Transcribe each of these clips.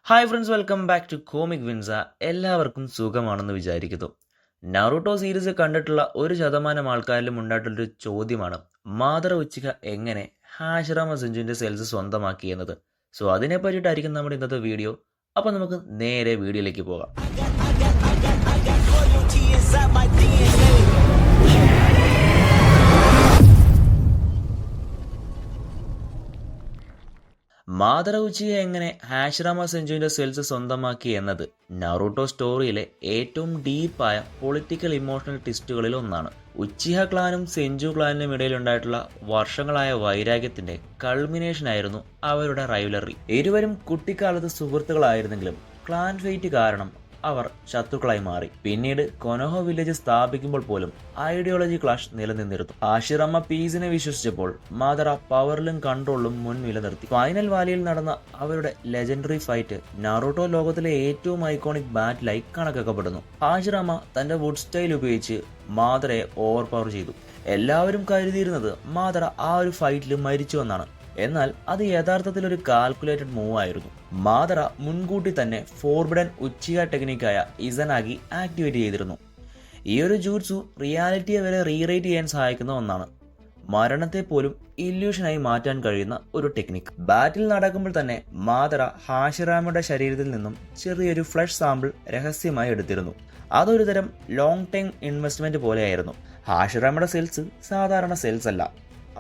Hi friends, welcome back to comic Vinsa. എല്ലാവർക്കും സുഖമാണെന്ന് വിചാരിക്കുന്നു. നറൂട്ടോ സീരീസ് കണ്ടിട്ടുള്ള 1% ആൾക്കാരിലും ഉണ്ടായിട്ടുള്ളൊരു ചോദ്യമാണ് മാദറ ഉച്ചിക എങ്ങനെ ഹാഷിറാമ സെഞ്ചുവിൻ്റെ സെൽസ് സ്വന്തമാക്കി എന്നത്. സോ അതിനെ പറ്റിയിട്ടായിരിക്കും നമ്മുടെ ഇന്നത്തെ വീഡിയോ. അപ്പോൾ നമുക്ക് നേരെ വീഡിയോയിലേക്ക് പോകാം. മാദറ ഉച്ചിക എങ്ങനെ ഹാഷിറാമ സെഞ്ചുവിൻ്റെ സെൽസ് സ്വന്തമാക്കി എന്നത് നറൂട്ടോ സ്റ്റോറിയിലെ ഏറ്റവും ഡീപ്പായ പൊളിറ്റിക്കൽ ഇമോഷണൽ ട്വിസ്റ്റുകളിൽ ഒന്നാണ്. ഉച്ചിഹ ക്ലാനും സെഞ്ചു ക്ലാനിനും ഇടയിലുണ്ടായിട്ടുള്ള വർഷങ്ങളായ വൈരാഗ്യത്തിന്റെ കൾമിനേഷൻ ആയിരുന്നു അവരുടെ റൈവലറി. ഇരുവരും കുട്ടിക്കാലത്ത് സുഹൃത്തുക്കളായിരുന്നെങ്കിലും ക്ലാൻ ഫെയ്റ്റ് കാരണം അവർ ശത്രുക്കളായി മാറി. പിന്നീട് കൊനോഹോ വില്ലേജ് സ്ഥാപിക്കുമ്പോൾ പോലും ഐഡിയോളജി ക്ലാഷ് നിലനിന്നിരുന്നു. ഹാഷിറാമ പീസിനെ വിശ്വസിച്ചപ്പോൾ മാദറ പവറിലും കൺട്രോളിലും മുൻനിലനിർത്തി. ഫൈനൽ വാലിയിൽ നടന്ന അവരുടെ ലെജൻഡറി ഫൈറ്റ് നറൂട്ടോ ലോകത്തിലെ ഏറ്റവും ഐക്കോണിക് ബാറ്റിലായി കണക്കാക്കപ്പെടുന്നു. ഹാഷിറാമ തന്റെ വുഡ് സ്റ്റൈൽ ഉപയോഗിച്ച് മാദറയെ ഓവർ പവർ ചെയ്തു. എല്ലാവരും കരുതിയിരുന്നത് മാദറ ആ ഒരു ഫൈറ്റിൽ മരിച്ചുവെന്നാണ്. എന്നാൽ അത് യഥാർത്ഥത്തിൽ ഒരു കാൽക്കുലേറ്റഡ് മൂവ് ആയിരുന്നു. മാദറ മുൻകൂട്ടി തന്നെ ഫോർബിഡൻ ഉച്ചിക ടെക്നിക്കായ ഇസനാഗി ആക്ടിവേറ്റ് ചെയ്തിരുന്നു. ഈ ഒരു ജൂട്സു റിയാലിറ്റിയെ വരെ റീറൈറ്റ് ചെയ്യാൻ സഹായിക്കുന്ന ഒന്നാണ്. മരണത്തെ പോലും ഇല്യൂഷനായി മാറ്റാൻ കഴിയുന്ന ഒരു ടെക്നിക്. ബാറ്റിൽ നടക്കുമ്പോൾ തന്നെ മാദറ ഹാഷിറാമയുടെ ശരീരത്തിൽ നിന്നും ചെറിയൊരു ഫ്ലഷ് സാമ്പിൾ രഹസ്യമായി എടുത്തിരുന്നു. അതൊരു തരം ലോങ് ടൈം ഇൻവെസ്റ്റ്മെന്റ് പോലെയായിരുന്നു. ഹാഷിറാമയുടെ സെൽസ് സാധാരണ സെൽസ് അല്ല.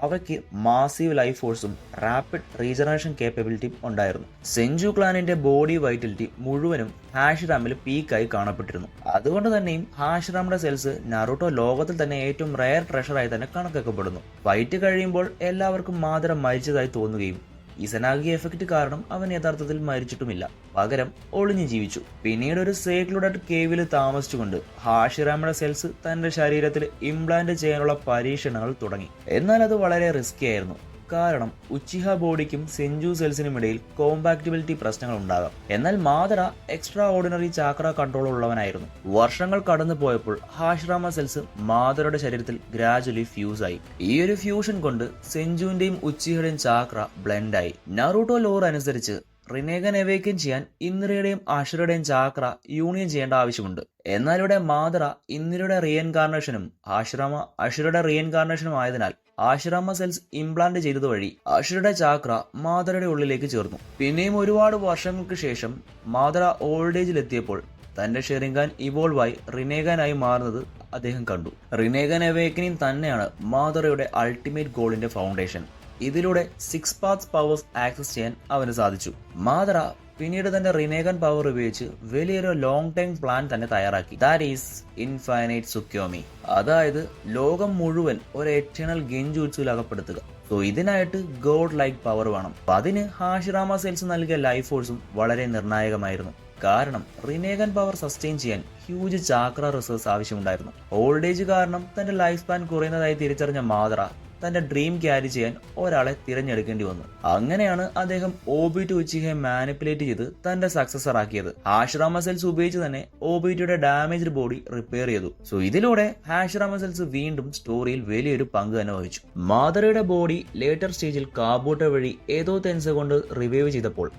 അവയ്ക്ക് മാസീവ് ലൈഫ് ഫോഴ്സും റാപ്പിഡ് റീജനറേഷൻ കേപ്പബിലിറ്റിയും ഉണ്ടായിരുന്നു. സെഞ്ചു ക്ലാനിന്റെ ബോഡി വൈറ്റലിറ്റി മുഴുവനും ഹാഷിറാമിൽ പീക്കായി കാണപ്പെട്ടിരുന്നു. അതുകൊണ്ട് തന്നെയും ഹാഷിറാമിന്റെ സെൽസ് നറൂട്ടോ ലോകത്തിൽ തന്നെ ഏറ്റവും റെയർ ട്രഷറായി തന്നെ കണക്കാക്കപ്പെടുന്നു. ഫൈറ്റ് കഴിയുമ്പോൾ എല്ലാവർക്കും മാദറ മരിച്ചതായി തോന്നുകയും ഇസനാഗി എഫക്റ്റ് കാരണം അവൻ യഥാർത്ഥത്തിൽ മരിച്ചിട്ടുമില്ല, പകരം ഒളിഞ്ഞു ജീവിച്ചു. പിന്നീട് ഒരു സേക്ലൂഡഡ് കേവിൽ താമസിച്ചുകൊണ്ട് ഹാഷിറാമയുടെ സെൽസ് തന്റെ ശരീരത്തിൽ ഇംപ്ലാന്റ് ചെയ്യാനുള്ള പരീക്ഷണങ്ങൾ തുടങ്ങി. എന്നാൽ അത് വളരെ റിസ്കി ആയിരുന്നു. കാരണം ഉച്ചിഹ ബോഡിക്കും സെഞ്ചു സെൽസിനും ഇടയിൽ കോമ്പാക്റ്റിബിലിറ്റി പ്രശ്നങ്ങൾ ഉണ്ടാകാം. എന്നാൽ മാദറ എക്സ്ട്രാ ഓർഡിനറി ചാക്ര കൺട്രോൾ ഉള്ളവനായിരുന്നു. വർഷങ്ങൾ കടന്നു പോയപ്പോൾ ഹാഷിറാമ സെൽസ് മാദറയുടെ ശരീരത്തിൽ ഗ്രാജുവലി ഫ്യൂസ് ആയി. ഈ ഒരു ഫ്യൂഷൻ കൊണ്ട് സെഞ്ചുവിന്റെയും ഉച്ചിഹയുടെയും ചാക്ര ബ്ലെൻഡായി. നറൂട്ടോ ലോർ അനുസരിച്ച് റിനേഗൻ എവേക്കൻ ചെയ്യാൻ ഇന്ദ്രയുടെയും അഷുരയുടെയും ചാക്ര യൂണിയൻ ചെയ്യേണ്ട ആവശ്യമുണ്ട്. എന്നാൽ ഇവിടെ മാദറ ഇന്ദ്രയുടെ റീഎൻകാർണേഷനും ഹാഷിറാമ അഷുരയുടെ റീഎൻകാർണേഷനും ആയതിനാൽ ഹാഷിറാമ സെൽസ് ഇംപ്ലാന്റ് ചെയ്തത് വഴി അഷുരയുടെ ചാക്ര മാദറയുടെ ഉള്ളിലേക്ക് ചേർന്നു. പിന്നെയും ഒരുപാട് വർഷങ്ങൾക്ക് ശേഷം മാദറ ഓൾഡ് ഏജിലെത്തിയപ്പോൾ തന്റെ ഷെറിൻഗാൻ ഇവോൾവ് ആയി റിനേഗാനായി മാറുന്നത് അദ്ദേഹം കണ്ടു. റിനേഗൻ എവേക്കനിങ് തന്നെയാണ് മാദറയുടെ അൾട്ടിമേറ്റ് ഗോളിന്റെ ഫൗണ്ടേഷൻ. ഇതിലൂടെ 6 പാത്സ് പവേഴ്സ് ആക്സസ് ചെയ്യാൻ അവന് സാധിച്ചു. മാദറ പിന്നീട് തന്റെ റിനേഗൻ പവർ ഉപയോഗിച്ച് വലിയൊരു ലോങ് ടൈം പ്ലാൻ തന്നെ തയ്യാറാക്കി. That is infinite Tsukuyomi. അതായത് ലോകം മുഴുവൻ ഒരു എറ്റേണൽ ഗെൻജൂട്സുവിൽ അകപ്പെടുത്തുക. സോ ഇതിനായിട്ട് ഗോഡ് ലൈക്ക് പവർ വേണം. അതിന് ഹാഷിറാമ സെൽസ് നൽകിയ ലൈഫ് ഫോഴ്സും വളരെ നിർണായകമായിരുന്നു. കാരണം റിനേഗൻ പവർ സസ്റ്റെയിൻ ചെയ്യാൻ ഹ്യൂജ് ചാക്ര റിസോഴ്സ് ആവശ്യമുണ്ടായിരുന്നു. ഓൾഡ് ഏജ് കാരണം തന്റെ ലൈഫ് സ്പാൻ കുറയുന്നതായി തിരിച്ചറിഞ്ഞ മാദറ തന്റെ ഡ്രീം ക്യാരി ചെയ്യാൻ ഒരാളെ തിരഞ്ഞെടുക്കേണ്ടി വന്നു. അങ്ങനെയാണ് അദ്ദേഹം ഒബിറ്റോ ഉച്ചിഹയെ മാനിപ്പുലേറ്റ് ചെയ്ത് തന്റെ സക്സസർ ആക്കിയത്. ഹാഷിറാമ സെൽസ് ഉപയോഗിച്ച് തന്നെ ഒബിറ്റോയുടെ ഡാമേജ്ഡ് ബോഡി റിപ്പയർ ചെയ്തു. സോ ഇതിലൂടെ ഹാഷിറാമ സെൽസ് വീണ്ടും സ്റ്റോറിയിൽ വലിയൊരു പങ്ക് തന്നെ വഹിച്ചു. മാദറയുടെ ബോഡി ലേറ്റർ സ്റ്റേജിൽ കാബൂട്ടോ വഴി ഏതോ തെൻസ കൊണ്ട് റിവൈവ് ചെയ്തപ്പോൾ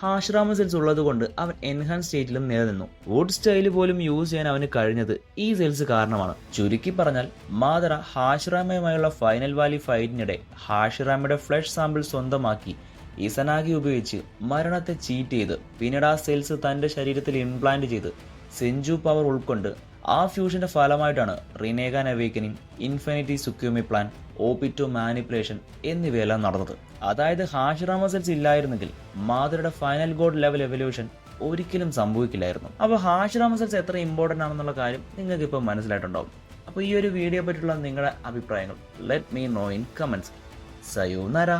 ഹാഷിറാമ സെൽസ് ഉള്ളത് കൊണ്ട് അവൻ എൻഹാൻസ് സ്റ്റേറ്റിലും നിലനിന്നു. വുഡ് സ്റ്റൈല് പോലും യൂസ് ചെയ്യാൻ അവന് കഴിഞ്ഞത് ഈ സെൽസ് കാരണമാണ്. ചുരുക്കി പറഞ്ഞാൽ മാദറ ഹാഷിറാമയുമായുള്ള ഫൈനൽ വാലി ഫൈറ്റിനിടെ ഹാഷിറാമയുടെ ഫ്ലഷ് സാമ്പിൾ സ്വന്തമാക്കി ഇസനാഗി ഉപയോഗിച്ച് മരണത്തെ ചീറ്റ് ചെയ്ത് പിന്നീട് ആ സെൽസ് തന്റെ ശരീരത്തിൽ ഇംപ്ലാന്റ് ചെയ്ത് സെഞ്ചു പവർ ഉൾക്കൊണ്ട് ആ ഫ്യൂഷന്റെ ഫലമായിട്ടാണ് റിനേഗാൻ അവേക്കനിങ്, ഇൻഫിനിറ്റി സുക്യോമി പ്ലാൻ, ഓബിറ്റോ മാനിപ്പുലേഷൻ എന്നിവയെല്ലാം നടന്നത്. അതായത് ഹാഷിറാമ സെൽസ് ഇല്ലായിരുന്നെങ്കിൽ മാദറയുടെ ഫൈനൽ ഗോഡ് ലെവൽ എവല്യൂഷൻ ഒരിക്കലും സംഭവിക്കില്ലായിരുന്നു. അപ്പോൾ ഹാഷിറാമ സെൽസ് എത്ര ഇമ്പോർട്ടൻ്റ് ആണെന്നുള്ള കാര്യം നിങ്ങൾക്ക് ഇപ്പോൾ മനസ്സിലായിട്ടുണ്ടാവും. അപ്പോൾ ഈ ഒരു വീഡിയോ പറ്റിയുള്ള നിങ്ങളുടെ അഭിപ്രായങ്ങൾ let me know in comments. Sayonara.